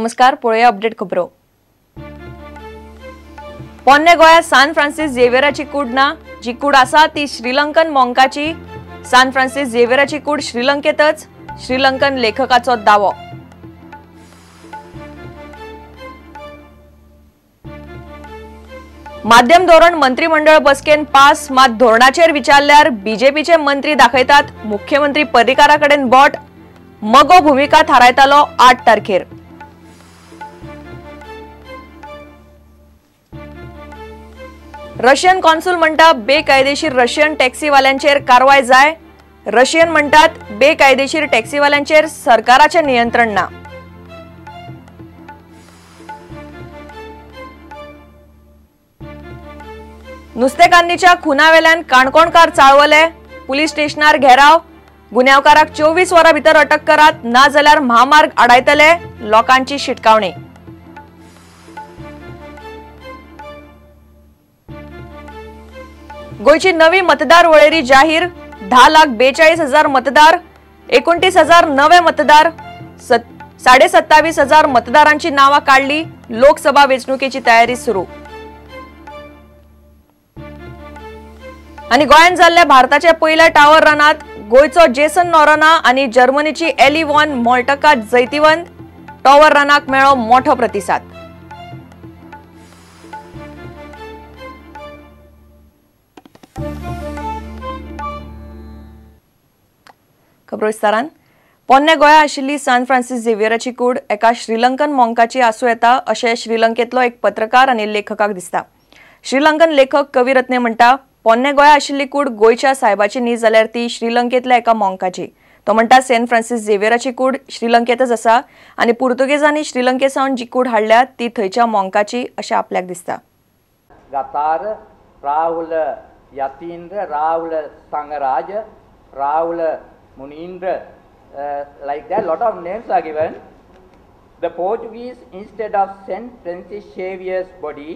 नमस्कार, पळया अपडेट खबरो। पोन्ने गोंयांत सान फ्रांसिस झेवियराची कूड ना, जी कूड आसा ती श्रीलंकन मोंकाची। सान फ्रांसिस झेवियराची कूड श्रीलंकेतच, श्रीलंकन लेखकाचो दावो। माध्यम धोरण मंत्रिमंडळ बसकेन पास, मात धोरणाचेर विचारल्यार बीजेपीचे मंत्री दाखयतात मुख्यमंत्री पर्रीकाराकडेन बोट। मगो भूमिका थारायतालो 8 तारखेर। रशियन कॉन्सूल म्हणटा बेकायदेशीर रशियन टॅक्सीवाल्यांचेर कारवाय जाय। रशियन म्हणतात बेकायदेशीर टॅक्सीवाल्यांचेर सरकाराचे नियंत्रण ना। नुस्तेकान्नीच्या खुनावेल्यान काणकोणकार चाळवले, पुलीस स्टेशनार घेराव। गुन्यांवकाराक 24 वरां भितर अटक करात, ना जाल्यार महामार्ग आडायतले, लोकांची शिटकावणी। गोयची नवी मतदार वळेरी जाहीर, 10,42,000 मतदार, 29,000 नवे मतदार, 27,500 मतदारांची नावां काढली। लोकसभा वेंचणुकेची तयारी सुरू। आणि गोंयांत जाल्ल्या भारताच्या पहिल्या टावर रनात गोयचो जेसन नोरोना आणि जर्मनीची एली वॉन मोल्टका जैतिवंत। टावर रनाक मेळ्ळो मोठो प्रतिसाद। खबरो विस्तारान। पोन्ने गोंया आशिल्ली सान फ्रांसिस झेवियराची कूड एका श्रीलंकन मोंकाची आसूं येता अशें श्रीलंकेतलो एक पत्रकार आनी लेखकाक दिसता। श्रीलंकन लेखक कविरत्ने म्हणटा पोन्ने गोंया आशिल्ली कूड गोयच्या साहेबाची न्ही जाल्यार ती श्रीलंकेतल्या एका मोंकाची। तो म्हणटा सेंट फ्रांसिस झेवियराची कूड श्रीलंकेतच आसा आनी पुर्तुगेजांनी श्रीलंकेसावन जी कूड हाडल्या ती थंयच्या मोंकाची अशें आपल्याक दिसता। गतार, Rahul Yathindra, Rahul Sangraj, Rahul Munindra, like that, lot of names are given. The Portuguese, instead of Saint Francis Xavier's body,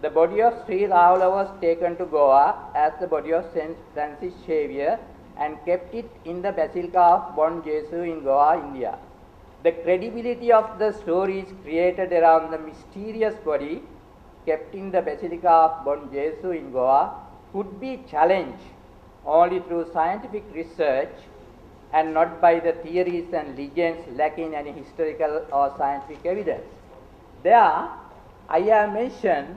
the body of Sri Rahula was taken to Goa as the body of Saint Francis Xavier and kept it in the Basilica of Bon Jesus in Goa, India. The credibility of the stories created around the mysterious body kept in the Basilica of Bon Jesus in Goa could be challenged only through scientific research and not by the theories and legends lacking any historical or scientific evidence. There, I have mentioned,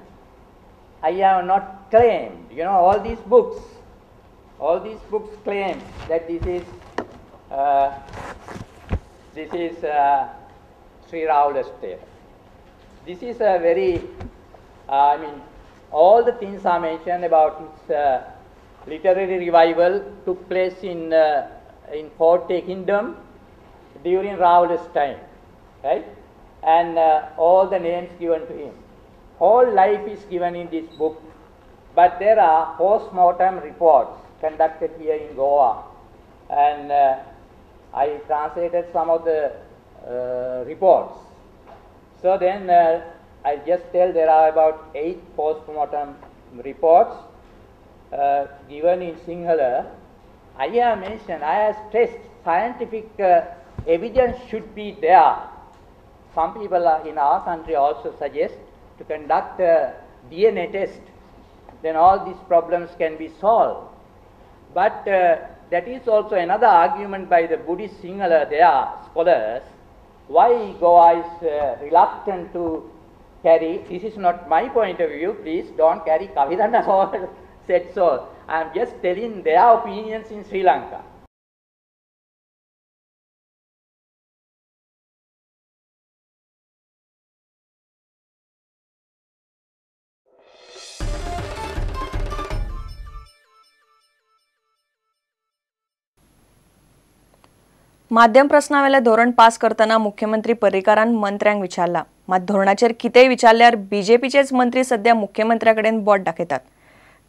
I have not claimed, all these books claim that this is Sri Rahula's tale. This is a very, all the things are mentioned about its literary revival took place in Forte Kingdom during Rahula's time, right? And all the names given to him. Whole life is given in this book, but there are post-mortem reports conducted here in Goa, and I translated some of the reports. So then I just tell there are about 8 post-mortem reports given in Sinhala. I have mentioned, I have stressed scientific evidence should be there. Some people in our country also suggest to conduct a DNA test. Then all these problems can be solved. But that is also another argument by the Buddhist Sinhala, their scholars, why Goa is reluctant to carry. This is not my point of view. Please don't carry Kavirana or said so. I am just telling their opinions in Sri Lanka. माध्यम प्रश्नावेले धोरण pass करताना मुख्यमंत्री पर्रीकारान मंत्र्यांक विचारला, मात धोरणाचेर कितेंय विचारल्यार बीजेपीचेच मंत्री सध्या मुख्यमंत्र्याकडेन बोट दाखयतात।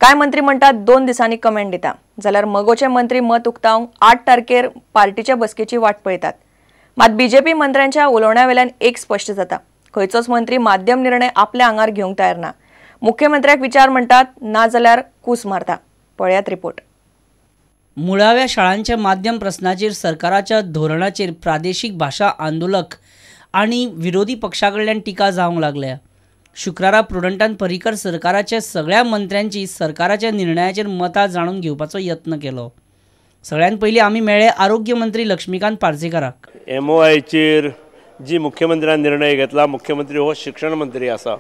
काय मंत्री म्हणतात 2 दिसांनी कमेंट दिता, जाल्यार मगोचे मंत्री मत उक्तावंक 8 तारखेर पार्टीच्या बसकेची वाट पळयतात। मात बीजेपी मंत्र्यांच्या उलोवण्यावेल्यान एक स्पश्ट जाता, खंयचोच मंत्री माध्यम निर्णय आपल्या आंगार घेवंक तयार ना। मुख्यमंत्र्याक विचार म्हणटात, ना जाल्यार कूस मारता। पळयात रिपोर्ट। मुळाव्या शाळांच्या माध्यम प्रश्नाचेर सरकाराच्या धोरणाचेर प्रादेशीक भाषा आंदोलक आणि विरोधी पक्षाकडल्यान टिका जावंक लागल्या। शुक्रारा प्रुडंटान पर्रीकर सरकाराच्या सगळ्या मंत्र्यांची सरकाराच्या निर्णयाचेर मतां जाणून घेवपाचो यत्न केलो। सगळ्यात पयलीं आमी मेळ्ळे आरोग्य मंत्री लक्ष्मीकांत पार्सेकाराक। MOIचेर जी मुख्यमंत्र्यान निर्णय घेतला, मुख्यमंत्री हो शिक्षण मंत्री आसा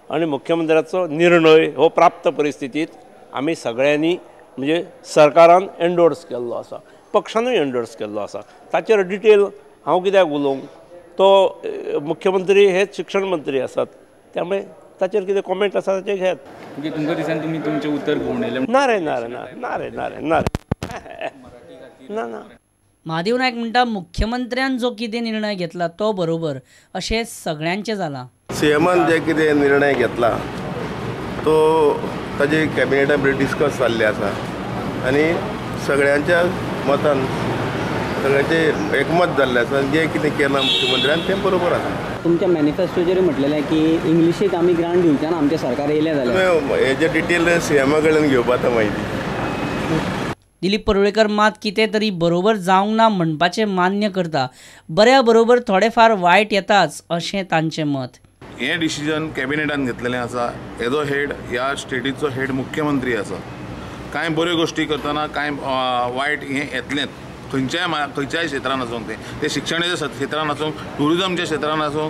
आणि मुख्यमंत्र्याचो निर्णय हो प्राप्त परिस्थितीत आमी सगळ्यांनी म्हणजे सरकारान एंडोर्स केल्लो आसा, पक्षानूय एंडोर्स केल्लो आसा। ताचेर डिटेल हांव कित्याक उलोवंक, तो मुख्यमंत्री हेच शिक्षण मंत्री आसात, त्यामुळे ताचेर कितें कॉमेंट आसा ताचेर घेयात। म्हणजे तुमकां दिसान तुमी तुमचें उतर घुवणयलें ना रे ना रे ना ना रे ना रे ना ना ना। महादेव नायक म्हणटा मुख्यमंत्र्यान जो कितें निर्णय घेतला तो बरोबर अशें सगळ्यांचें जालां। सीएमान जे कितें निर्णय घेतला तो ताजे कॅबिनेटान बरें डिस्कस जाल्ले आसा आनी सगळ्यांच्या मतान सगळ्यांचे एकमत जाल्लें आसा। जे कितें केलां मुख्यमंत्र्यान तें बरोबर आसा। तुमच्या मॅनिफेस्टोचेर म्हटलेलें की इंग्लिशीक आमी ग्रांट दिवचे ना, आमचें सरकार येयलें जाल्यार हेजे डिटेल सीएमा कडल्यान घेवपाक म्हायती। दिलीप परुळेकर मात कितें तरी बरोबर जावंक ना म्हणपाचें मान्य करता, बऱ्या बरोबर थोडे फार वायट येताच अशें तांचें मत। हे डिसिजन कॅबिनेटान घेतलेलें आसा। हेजो हेड ह्या स्टेटीचो हेड मुख्यमंत्री आसा। कांय बऱ्यो गोश्टी करतना कांय वायट हें येतलेंच, खंयच्याय क्षेत्रान आसूं ते शिक्षणाच्या क्षेत्रान आसूं, टुरिजमच्या क्षेत्रान आसूं।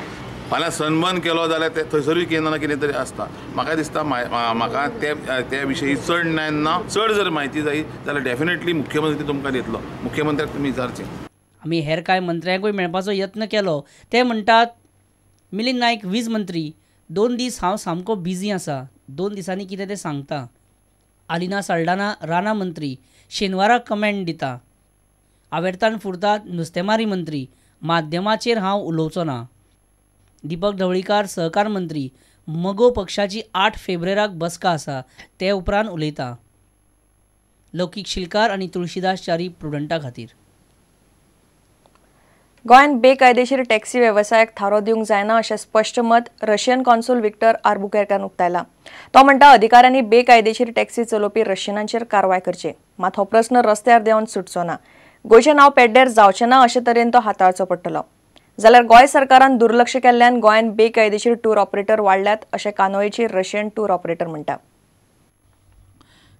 फाल्यां सनबर्न केलो जाल्यार ते थंयसरूय कितें ना कितें तरी आसता। म्हाका दिसता म्हाका त्या विशयी चड ना चड जर म्हायती जायी जाल्यार डेफिनेटली मुख्यमंत्री तुमकां दितलो, मुख्यमंत्र्याक तुमी विचारचें। आमी हेर कांय मंत्र्यांकूय मेळपाचो यत्न केलो, ते म्हणटात मिलिंद नायक वीज मंत्री, 2 दीस हांव सामको बिजी आसा, 2 दिसांनी कितें तें सांगता। आलिना साल्ढाना राना मंत्री, शेनवाराक कमेंट दिता। आवेर्तान फुरतात नुस्तेमारी मंत्री, माध्यमाचेर हांव उलोवचो ना। दीपक ढवळीकार सहकार मंत्री, मगो पक्षाची 8 फेब्रुवाराक बसका आसा, ते उपरांत उलयता। लौकीक शिलकार आनी तुळशीदास च्यारी प्रुडंटा खातीर। गोंयांत बेकायदेशीर टॅक्सी वेवसायाक थारो दिवंक जायना अशें स्पश्ट मत रशियन कॉन्सूल विक्टर आर्बुकेर्कान उक्तायला। तो म्हणटा अधिकाऱ्यांनी बेकायदेशीर टॅक्सी चलोवपी रशियनांचेर कारवाय करची, मात हो प्रस्न रस्त्यार देंवन सुटचो ना। गोंयचें नांव पेड्ड्यार जावचें ना अशे तरेन तो हाताळचो पडटलो। जाल्यार गोंय सरकारान दुर्लक्ष केल्ल्यान गोंयांत बेकायदेशीर टूर ऑपरेटर वाडल्यात अशें कानोयेची रशियन टूर ऑपरेटर म्हणटा।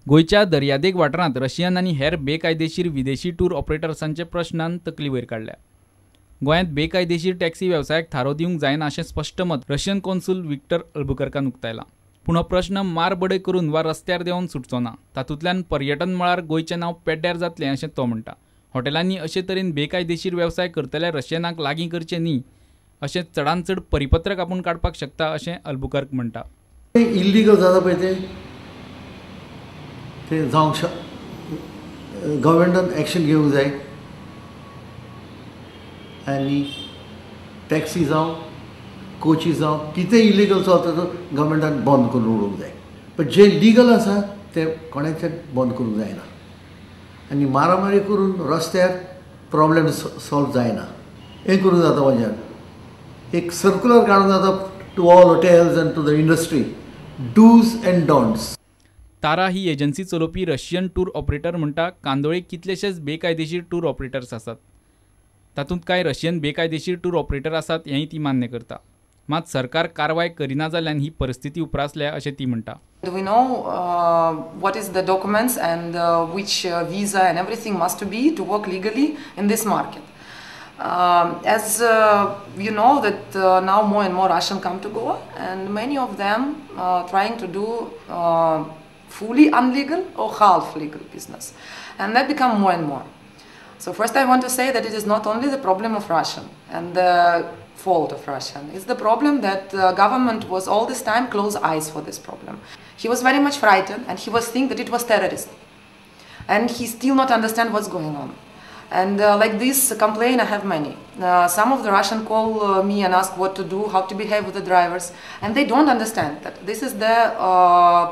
गोंयच्या दर्यादेग वाठारांत रशियन आनी हेर बेकायदेशीर विदेशी टूर ऑपरेटर्सांचे प्रश्नान तकली वयर काडल्या। गोंयांत बेकायदेशीर टॅक्सी वेवसायाक थारो दिवंक जायना अशें स्पश्ट मत रशियन कॉन्सूल विक्टर आर्बुकेर्कान उक्तायला। पूण हो प्रश्न मारबडय करून वा रस्त्यार देंवन सुटचो ना। तातूंतल्यान पर्यटन मळार गोंयचें नांव पेड्ड्यार जातलें अशें तो म्हणटा। हॉटेलांनी अशे तरेन बेकायदेशीर वेवसाय करतल्या रशियनाक लागीं करचें न्ही अशें चडांत चड परिपत्रक आपूण काडपाक शकता अशें आर्बुकेर्क म्हणटा। इल्लीगल जाता पळय ते जावंक गव्हर्मेंटान एक्शन घेवंक जाय आनी टॅक्सी जावं कोची जावं कितें इल्लीगल चलता तो गव्हर्मेंटान बंद करून उडोवंक जाय। पण जे लिगल आसा ते कोणाचें बंद करूंक जायना आनी मारामारी करून रस्त्यार प्रॉब्लेम सॉल्व जायना। हें करूंक जाता वचन एक सर्क्युलर काडूंक जाता to all hotels and to the industry, dos and don'ts. तारा ही एजन्सी चलोवपी रशियन टूर ऑपरेटर म्हणटा कांदोळेक कितलेशेच बेकायदेशीर टूर ऑपरेटर्स आसात। तातूंत कांय रशियन बेकायदेशीर टूर ऑपरेटर आसात हेंय ती मान्य करता। मात सरकार कारवाय करिना जाल्ल्यान ही परिस्थिती उप्रासल्या अशें ती म्हणटा। We know what is the documents and which visa and everything must be to work legally in this market. As you know that now more and more Russians come to Goa and many of them trying to do fully unlegal or half legal business, and that become more and more. So first I want to say that it is not only the problem of Russian and the fault of Russian. It's the problem that the government was all this time close eyes for this problem. He was very much frightened and he was thinking that it was terrorist. And he still not understand what's going on. And like this complaint I have many. Some of the Russian call me and ask what to do, how to behave with the drivers. And they don't understand that this is the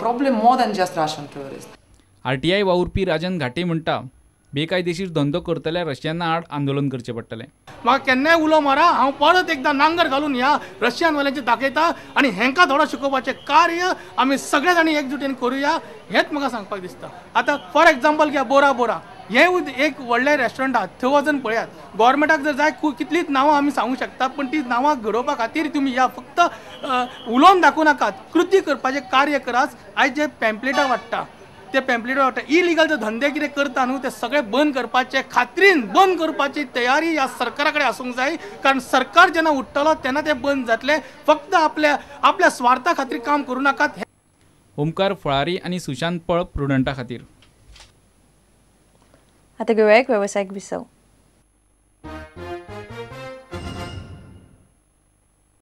problem more than just Russian tourists. RTI वावुरपी राजन घाटे म्हणटा बेकायदेशीर धंदो करतल्या रशियना आड आंदोलन करचें पडटलें. म्हाका केन्नाय उलो मारा, हांव परत एकदा नांगर घालून ह्या रशियनवाल्यांचे दाखयता आनी हेंका थोडो शिकोवपाचें कार्य आमी सगळे जाणी एकजुटीन करुया हेंच म्हाका सांगपाक दिसता. आतां फॉर एग्जाम्पल घ्या बोरा बोरा, हें एक व्हडलें रेस्टॉरंट आहा, थंय वचून पळयात. गव्हर्मेंटाक जर जाय कितलींच नांवां आमी सांगूंक शकतात, पण ती नांवां घडोवपा खातीर तुमी या फक्त उलोवन दाखोवं नाकात, कृती करपाचें कार्य करात. आयज जे पॅम्पलेटां वाडटा ते पॅम्पलेटां वाडटा, इलिगल जे धंदे कितें करता न्हू ते सगळे बंद करपाचे, खात्रीन बंद करपाची तयारी ह्या सरकारा कडेन आसूंक जाय. कारण सरकार जेन्ना उठ्ठलो तेन्ना ते बंद जातले. फक्त आपल्या स्वार्था खातीर काम करूं नाकात. ओमकार फळारी आनी सुशांत पळ प्रुडंटा खातीर. आता घेऊया एक व्यावसायिक विसव.